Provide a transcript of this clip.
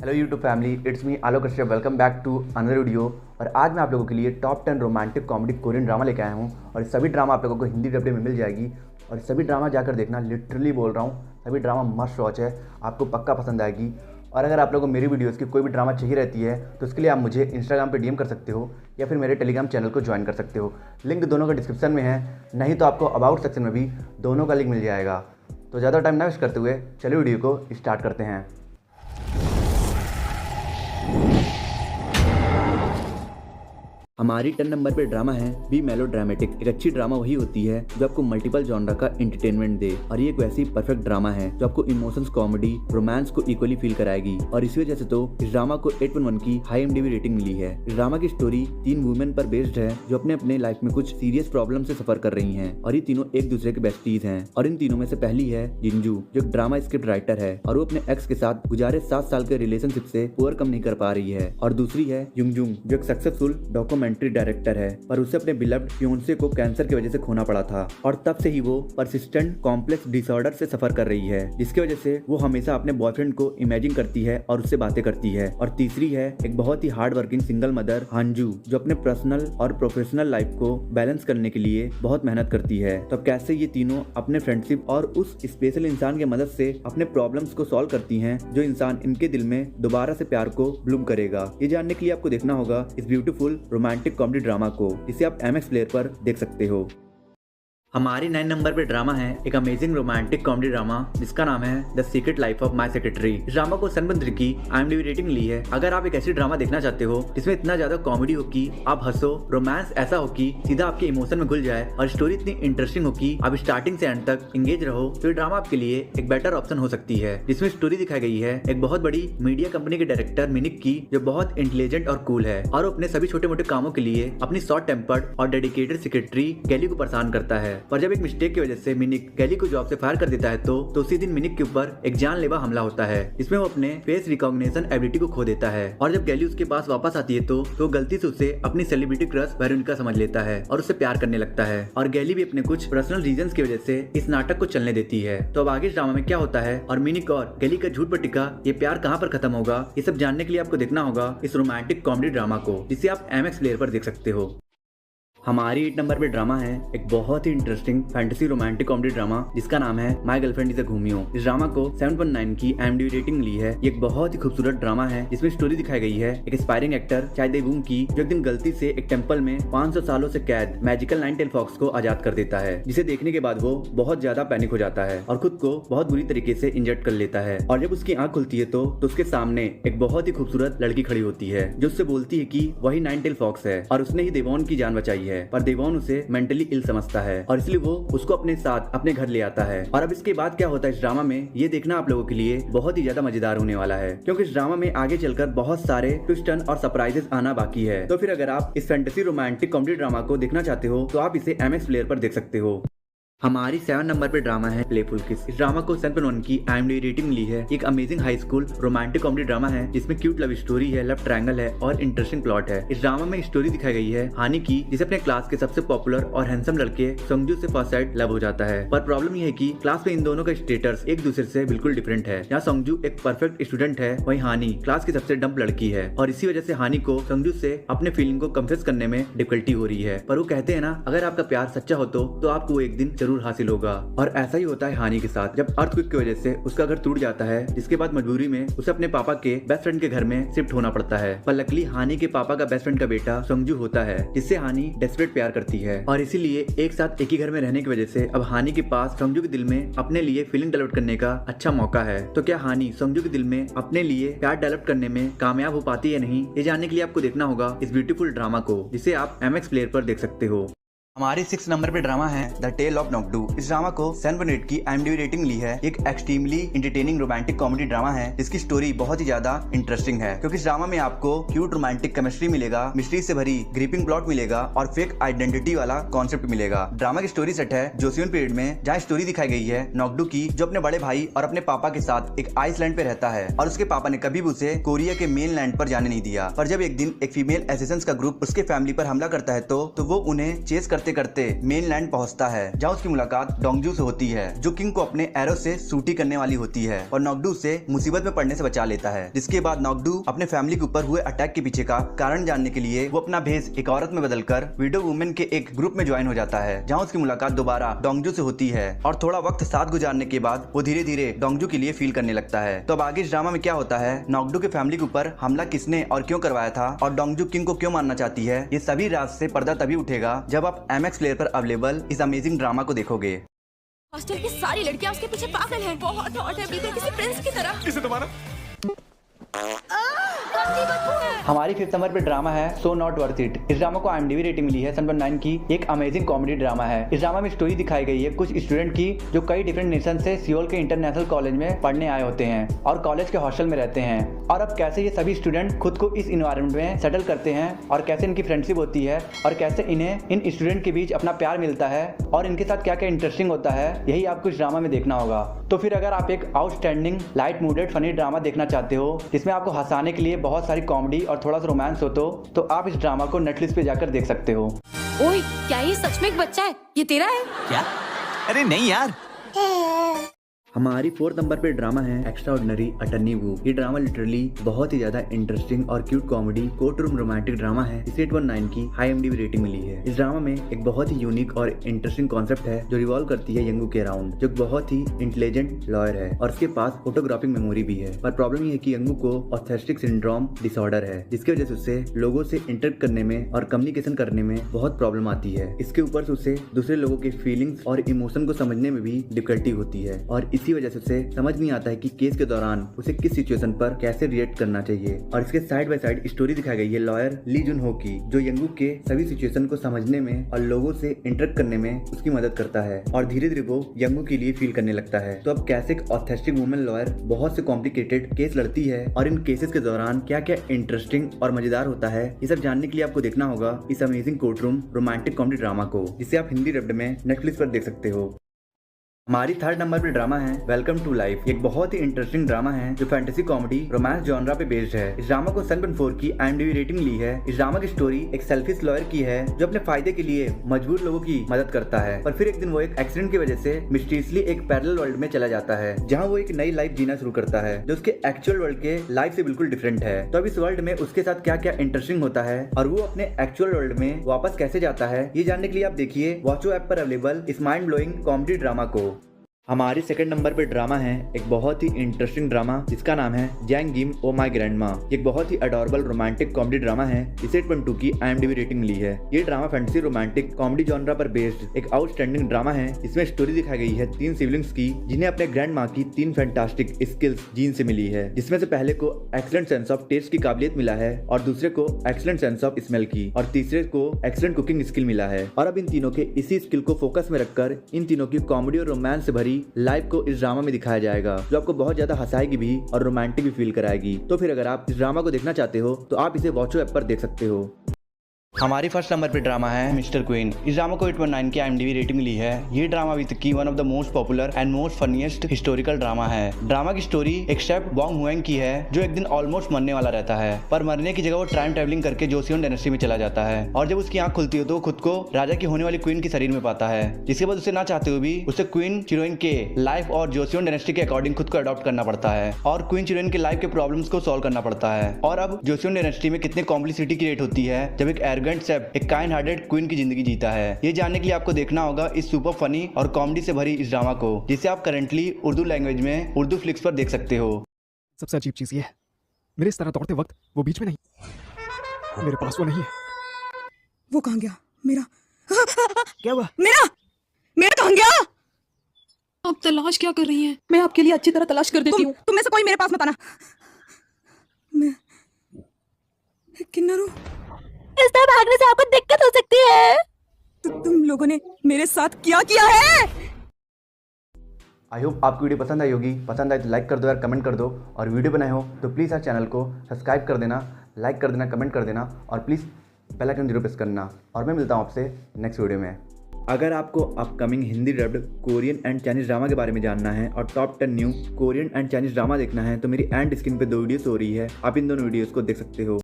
Hello YouTube family, it's me Alok Kashyap. Welcome back to another video. और आज मैं आप लोगों के लिए top 10 romantic comedy Korean drama लेके आया हूँ। और ये सभी ड्रामा आप लोगों को हिंदी डबडे में मिल जाएगी। और सभी ड्रामा जाकर देखना, लिटरली बोल रहा हूँ, सभी ड्रामा मस्ट वॉच है, आपको पक्का पसंद आएगी। और अगर आप लोगों को मेरी वीडियोज़ की कोई भी ड्रामा चाहिए रहती है तो उसके लिए आप मुझे इंस्टाग्राम पे डीएम कर सकते हो या फिर मेरे टेलीग्राम चैनल को ज्वाइन कर सकते हो। लिंक दोनों का डिस्क्रिप्शन में है, नहीं तो आपको अबाउट सेक्शन में भी दोनों का लिंक मिल जाएगा। तो ज़्यादा टाइम ना वेस्ट करते हुए चलिए वीडियो को स्टार्ट करते हैं। हमारी 10 नंबर पे ड्रामा है बी मेलो ड्रामेटिक। एक अच्छी ड्रामा वही होती है जो आपको मल्टीपल जॉनर का एंटरटेनमेंट दे, और ये एक वैसी परफेक्ट ड्रामा है जो आपको इमोशंस, कॉमेडी, रोमांस को इक्वली फील कराएगी। और इसी वजह से तो इस ड्रामा को 8.1 की हाई IMDb रेटिंग मिली है। इस ड्रामा की स्टोरी 3 वुमेन पर बेस्ड है जो अपने अपने लाइफ में कुछ सीरियस प्रॉब्लम से सफर कर रही हैं, और ये तीनों एक दूसरे के बेस्टीज हैं। और इन तीनों में से पहली है जिंजू, जो एक ड्रामा स्क्रिप्ट राइटर है और वो अपने एक्स के साथ गुजारे 7 साल के रिलेशनशिप से ओवरकम नहीं कर पा रही है। और दूसरी है युंगजुंग, जो एक सक्सेसफुल डॉक्यूमेंट्री डायरेक्टर है, पर उसे अपने बिलव्ड फियोंसे को कैंसर की वजह से खोना पड़ा था, और तब से ही वो परसिस्टेंट कॉम्प्लेक्स डिसऑर्डर से सफर कर रही है, जिसकी वजह से वो हमेशा अपने बॉयफ्रेंड को इमेजिन करती है और उससे बातें करती है। और तीसरी है एक बहुत ही हार्ड वर्किंग सिंगल मदर हांजू, जो अपने पर्सनल और प्रोफेशनल लाइफ को बैलेंस करने के लिए बहुत मेहनत करती है। तो कैसे ये तीनों अपने फ्रेंडशिप और उस स्पेशल इंसान की मदद से अपने प्रॉब्लम्स को सॉल्व करती हैं, जो इंसान इनके दिल में दोबारा से प्यार को ब्लूम करेगा। ये जानने के लिए आपको देखना होगा इस ब्यूटीफुल रोमांटिक कॉमेडी ड्रामा को, जिसे आप MX प्लेयर पर देख सकते हो। हमारी 9 नंबर पे ड्रामा है एक अमेजिंग रोमांटिक कॉमेडी ड्रामा जिसका नाम है the secret life of my secretary. इस ड्रामा को 7.3 की IMDb रेटिंग ली है। अगर आप एक ऐसी ड्रामा देखना चाहते हो जिसमें इतना ज्यादा कॉमेडी हो कि आप हंसो, रोमांस ऐसा हो कि सीधा आपके इमोशन में घुल जाए, और स्टोरी इतनी इंटरेस्टिंग हो कि आप स्टार्टिंग से एंड तक एंगेज रहो, तो ये ड्रामा आपके लिए एक बेटर ऑप्शन हो सकती है। जिसमें स्टोरी दिखाई गई है एक बहुत बड़ी मीडिया कंपनी के डायरेक्टर मिनिक की, जो बहुत इंटेलिजेंट और कूल है, और अपने सभी छोटे मोटे कामों के लिए अपनी शॉर्ट टेम्पर्ड और डेडिकेटेड सेक्रेटरी गैली को परेशान करता है। पर जब एक मिस्टेक की वजह से मिनिक गैली को जॉब से फायर कर देता है तो उसी दिन मिनिक के ऊपर एक जानलेवा हमला होता है, जिसमें वो अपने फेस रिकॉग्निशन एबिलिटी को खो देता है। और जब गैली उसके पास वापस आती है तो गलती से उसे अपनी सेलिब्रिटी क्रश वेरोनिका समझ लेता है और उससे प्यार करने लगता है। और गैली भी अपने कुछ पर्सनल रीजंस की वजह से इस नाटक को चलने देती है। तो अब आगे इस ड्रामा में क्या होता है और मिनिक और गैली का झूठ पर टिका ये प्यार कहाँ पर खत्म होगा, ये सब जानने के लिए आपको देखना होगा इस रोमांटिक कॉमेडी ड्रामा को, जिसे आप MX प्लेयर पर देख सकते हो। हमारी 8 नंबर पे ड्रामा है एक बहुत ही interesting fantasy romantic comedy drama जिसका नाम है my girlfriend is a Gumiho. इस ड्रामा को 7.9 की IMDb रेटिंग ली है। ये एक बहुत ही खूबसूरत ड्रामा है जिसमें स्टोरी दिखाई गई है एक एस्पायरिंग एक्टर चाय देवूंग की, जो एक दिन गलती से एक टेम्पल में 500 सालों से कैद मैजिकल 9-टेल फॉक्स को आजाद कर देता है, जिसे देखने के बाद वो बहुत ज्यादा पैनिक हो जाता है और खुद को बहुत बुरी तरीके से इंजर्ड कर लेता है। और जब उसकी आंख खुलती है तो उसके सामने एक बहुत ही खूबसूरत लड़की खड़ी होती है, जो उससे बोलती है कि वही 9-टेल फॉक्स है और उसने ही देवोन की जान बचाई है। पर देवोन उसे मेंटली इल समझता है और इसलिए वो उसको अपने साथ अपने घर ले आता है। और अब इसके बाद क्या होता है इस ड्रामा में, ये देखना आप लोगों के लिए बहुत ही ज्यादा मजेदार होने वाला है, क्योंकि इस ड्रामा में आगे चलकर बहुत सारे ट्विस्ट और सरप्राइजेस आना बाकी है। तो फिर अगर आप इस फैंटेसी रोमांटिक कॉमेडी ड्रामा को देखना चाहते हो तो आप इसे MX प्लेयर पर देख सकते हो। हमारी 7 नंबर पे ड्रामा है प्लेफुल किस। इस ड्रामा को 7.1 की IMDb रेटिंग ली है। एक amazing high school romantic comedy drama है जिसमें क्यूट लव स्टोरी है, लव ट्रायंगल है और इंटरेस्टिंग प्लॉट है। इस ड्रामा में स्टोरी दिखाई गई है हानी की, जिसे अपने क्लास के सबसे पॉपुलर और हैंडसम लड़के संजू से फर्स्ट साइड लव हो जाता है। पर प्रॉब्लम ये है कि क्लास में इन दोनों का स्टेटस एक दूसरे से बिल्कुल डिफरेंट है। यहाँ संजू एक परफेक्ट स्टूडेंट है, वहीं हानी क्लास की सबसे डम्प लड़की है, और इसी वजह से हानी को संजू से अपने फीलिंग को कन्फेस करने में डिफिकल्टी हो रही है। पर वो कहते हैं ना, अगर आपका प्यार सच्चा हो तो आपको वो एक दिन जरूर हासिल होगा। और ऐसा ही होता है हानी के साथ, जब अर्थक्वेक की वजह से उसका घर टूट जाता है, जिसके बाद मजबूरी में उसे अपने पापा के बेस्ट फ्रेंड के घर में शिफ्ट होना पड़ता है। पर लकीली हानी के पापा का बेस्ट फ्रेंड का बेटा संजू होता है, जिससे हानी डेस्परेट प्यार करती है, और इसीलिए एक साथ एक ही घर में रहने की वजह से अब हानी के पास संजू के दिल में अपने लिए फीलिंग डेवलप करने का अच्छा मौका है। तो क्या हानी संजू के दिल में अपने लिए प्यार डेवलप करने में कामयाब हो पाती है नहीं, ये जानने के लिए आपको देखना होगा इस ब्यूटीफुल ड्रामा को, जिसे आप MX प्लेयर पर देख सकते हो। हमारी 6 नंबर पे ड्रामा है द टेल ऑफ नॉकडू। इस ड्रामा को 7.8 की IMDb रेटिंग ली है। एक extremely entertaining romantic comedy drama है जिसकी स्टोरी बहुत ही ज्यादा इंटरेस्टिंग है, क्योंकि इस ड्रामा में आपको क्यूट रोमांटिक केमिस्ट्री मिलेगा, मिस्ट्री से भरी ग्रिपिंग प्लॉट मिलेगा और फेक आइडेंटिटी वाला कॉन्सेप्ट मिलेगा। ड्रामा की स्टोरी सेट है जोसियन पीरियड में, जहाँ स्टोरी दिखाई गई है नॉकडू की, जो अपने बड़े भाई और अपने पापा के साथ एक आइसलैंड पे रहता है, और उसके पापा ने कभी भी उसे कोरिया के मेन लैंड पर जाने नहीं दिया। पर जब एक दिन एक फीमेल एसेसिन्स का ग्रुप उसके फैमिली पर हमला करता है तो वो उन्हें चेस करते करते करते मेनलैंड पहुंचता है, जहां उसकी मुलाकात डोंगजू से होती है, जो किंग को अपने एरो से शूटी करने वाली होती है और नॉकडू से मुसीबत में पड़ने से बचा लेता है। जिसके बाद नॉकडू अपने फैमिली के ऊपर हुए अटैक के पीछे का कारण जानने के लिए वो अपना भेष एक औरत में बदलकर विडो वुमेन के एक ग्रुप में ज्वाइन हो जाता है, जहाँ उसकी मुलाकात दोबारा डोंगजू से होती है और थोड़ा वक्त साथ गुजारने के बाद वो धीरे धीरे डोंगजू के लिए फील करने लगता है। तो अब आगे इस ड्रामा में क्या होता है, नॉकडू के फैमिली के ऊपर हमला किसने और क्यों करवाया था और डोंगजू किंग को क्यों मारना चाहती है, ये सभी राज से पर्दा तभी उठेगा जब आप MX प्लेयर पर अवेलेबल इस अमेजिंग ड्रामा को देखोगे। हॉस्टल की सारी लड़कियां उसके पीछे पागल हैं। बहुत हॉट है, बिल्कुल किसी प्रिंस की तरह। किसे तुम्हारा? हमारी 5th नंबर पे ड्रामा है सो नॉट वर्थ इट। इस ड्रामा को IMDb रेटिंग मिली है 7.9 की। एक अमेजिंग कॉमेडी ड्रामा है। इस ड्रामा में स्टोरी दिखाई गई है कुछ स्टूडेंट की जो कई डिफरेंट नेशन से सियोल के इंटरनेशनल कॉलेज में पढ़ने आए होते हैं और कॉलेज के हॉस्टल में रहते हैं, और अब कैसे ये सभी स्टूडेंट खुद को इस इन्वायरमेंट में सेटल करते हैं और कैसे इनकी फ्रेंडशिप होती है और कैसे इन्हें इन स्टूडेंट के बीच अपना प्यार मिलता है और इनके साथ क्या क्या इंटरेस्टिंग होता है, यही आपको इस ड्रामा में देखना होगा। तो फिर अगर आप एक आउटस्टैंडिंग लाइट मूडेड फनी ड्रामा देखना चाहते हो जिसमें आपको हंसाने के लिए बहुत सारी कॉमेडी और थोड़ा सा रोमांस हो तो आप इस ड्रामा को नेटफ्लिक्स पे जाकर देख सकते हो। ओए, क्या ये सच में एक बच्चा है? ये तेरा है? क्या? अरे नहीं यार। हमारी 4th नंबर पे ड्रामा है एक्स्ट्राऑर्डिनरी अटर्नी वू। ये ड्रामा लिटरली बहुत ही ज्यादा इंटरेस्टिंग और cute comedy court room romantic drama है। इसे 8.9 की IMDb रेटिंग मिली है। इस ड्रामा में एक बहुत ही यूनिक और इंटरेस्टिंग कॉन्सेप्ट है जो रिवॉल्व करती है यंगू के अराउंड, जो बहुत ही इंटेलिजेंट लॉयर है और उसके पास फोटोग्राफिक मेमोरी भी है। पर प्रॉब्लम ये है कि यंगू को ऑथेस्टिक सिंड्रोम डिसऑर्डर है, जिसकी वजह से उसे लोगों से इंटरेक्ट करने में और कम्युनिकेशन करने में बहुत प्रॉब्लम आती है। इसके ऊपर से उसे दूसरे लोगों के फीलिंग्स और इमोशन को समझने में भी डिफिकल्टी होती है और इसी वजह से उसे समझ नहीं आता है कि केस के दौरान उसे किस सिचुएशन पर कैसे रिएक्ट करना चाहिए। और इसके साइड बाय साइड स्टोरी दिखाई गई है लॉयर ली जुन हो की, जो यंगू के सभी सिचुएशन को समझने में और लोगों से इंटरेक्ट करने में उसकी मदद करता है और धीरे धीरे वो यंगू के लिए फील करने लगता है। तो अब कैसे एक ऑथेस्टिक वुमेन लॉयर बहुत से कॉम्प्लिकेटेड केस लड़ती है और इन केसेस के दौरान क्या क्या इंटरेस्टिंग और मजेदार होता है, ये सब जानने के लिए आपको देखना होगा इस amazing court room romantic comedy drama को, जिसे आप हिंदी डब्ड में नेटफ्लिक्स पर देख सकते हो। हमारी 3rd नंबर पे ड्रामा है वेलकम टू लाइफ। एक बहुत ही इंटरेस्टिंग ड्रामा है जो फैंटेसी कॉमेडी रोमांस जॉनरा पे बेस्ड है। इस ड्रामा को 7.4 की IMDb रेटिंग ली है। इस ड्रामा की स्टोरी एक सेल्फिश लॉयर की है जो अपने फायदे के लिए मजबूर लोगों की मदद करता है, पर फिर एक दिन वो एक एक्सीडेंट की वजह से मिस्टीरियसली एक पैरेलल वर्ल्ड में चला जाता है, जहाँ वो एक नई लाइफ जीना शुरू करता है जो उसके एक्चुअल वर्ल्ड के लाइफ से बिल्कुल डिफरेंट है। तो अब इस वर्ल्ड में उसके साथ क्या क्या इंटरेस्टिंग होता है और वो अपने एक्चुअल वर्ल्ड में वापस कैसे जाता है, ये जानने के लिए आप देखिए वॉचो ऐप पर अवेलेबल इस माइंड ब्लोइंग कॉमेडी ड्रामा को। हमारी 2nd नंबर पे ड्रामा है एक बहुत ही इंटरेस्टिंग ड्रामा जिसका नाम है जैंग गिम ओ माय ग्रैंडमा। एक बहुत ही अडोरेबल रोमांटिक कॉमेडी ड्रामा है। इसे 8.2 की IMDb रेटिंग मिली है। ये drama fantasy romantic comedy genre पर बेस्ड एक आउटस्टैंडिंग ड्रामा है। इसमें स्टोरी दिखाई गई है 3 सिबलिंग्स की जिन्हें अपने ग्रैंड माँ की 3 फैंटास्टिक स्किल्स जीन से मिली है, जिसमें से पहले को एक्सीलेंट सेंस ऑफ टेस्ट की काबिलियत मिला है और दूसरे को एक्सीलेंट सेंस ऑफ स्मेल की और तीसरे को एक्सीलेंट कुकिंग स्किल मिला है। और अब इन तीनों के इसी स्किल को फोकस में रखकर इन तीनों की कॉमेडी और रोमांस से भरी लाइफ को ड्रामा में दिखाया जाएगा, जो आपको बहुत ज्यादा हंसाएगी भी और रोमांटिक भी फील कराएगी। तो फिर अगर आप इस ड्रामा को देखना चाहते हो तो आप इसे वॉचो ऐप पर देख सकते हो। हमारी 1st नंबर पे ड्रामा है मिस्टर क्वीन। इस ड्रामा को 8.9 की IMDb रेटिंग मिली है। ये ड्रामा विद की one of the most popular and most funniest historical drama है। ड्रामा की स्टोरी एक शेफ वॉन्ग हुएंग की है जो एक दिन ऑलमोस्ट मरने वाला रहता है, पर मरने की जगह वो टाइम ट्रेवलिंग करके जोसियोन डायनेस्टी में चला जाता है और जब उसकी आंख खुलती है तो खुद को राजा की होने वाली क्वीन के शरीर में पाता है, जिसके बाद उसे ना चाहते हुए भी उसे क्वीन चिरोइन के लाइफ और जोसियोन डायनेस्टी के अकॉर्डिंग खुद को अडॉप्ट करना पड़ता है और क्वीन चिरोइन के लाइफ के प्रॉब्लम्स को सॉल्व करना पड़ता है। और अब जोसियोन डायनेस्टी में कितनी कॉम्प्लिसिटी क्रिएट होती है जब एक एरोगेंट शेफ एक काइंड हार्टेड क्वीन की जिंदगी जीता है। ये जानने के लिए आपको देखना होगा इस सुपर फनी और कॉमेडी से भरी इस ड्रामा को, जिसे आप करंटली उर्दू लैंग्वेज में उर्दू फ्लिक्स पर देख सकते हो। सबसे अजीब चीज ये है, मेरे इस तरह दौड़ते वक्त वो बीच में नहीं, मेरे पास वो नहीं है। वो कहाँ गया? मेरा क्या हुआ? मेरा कहाँ गया? आप तलाश क्या कर रही हैं? मैं आपके लिए अच्छी तरह तलाश कर देती हूँ। तुम में से कोई मेरे पास मत आना। मैं किन्नर हूँ। इस तरह भागने से आपको दिक्कत हो सकती है। तुम लोगों ने मेरे साथ क्या किया है? आई होप आपको वीडियो पसंद आई होगी। पसंद आए तो लाइक कर दो यार, कमेंट कर दो, और वीडियो बनाए हो तो प्लीज़ यार चैनल को सब्सक्राइब कर देना, लाइक कर देना, कमेंट कर देना और प्लीज़ बेल आइकन जरूर प्रेस करना। और मैं मिलता हूँ आपसे नेक्स्ट वीडियो में। अगर आपको upcoming Hindi dubbed Korean and Chinese drama के बारे में जानना है और top 10 new Korean and Chinese drama देखना है तो मेरी एंड स्क्रीन पे 2 वीडियोस हो रही है, आप इन दोनों वीडियोस को देख सकते हो।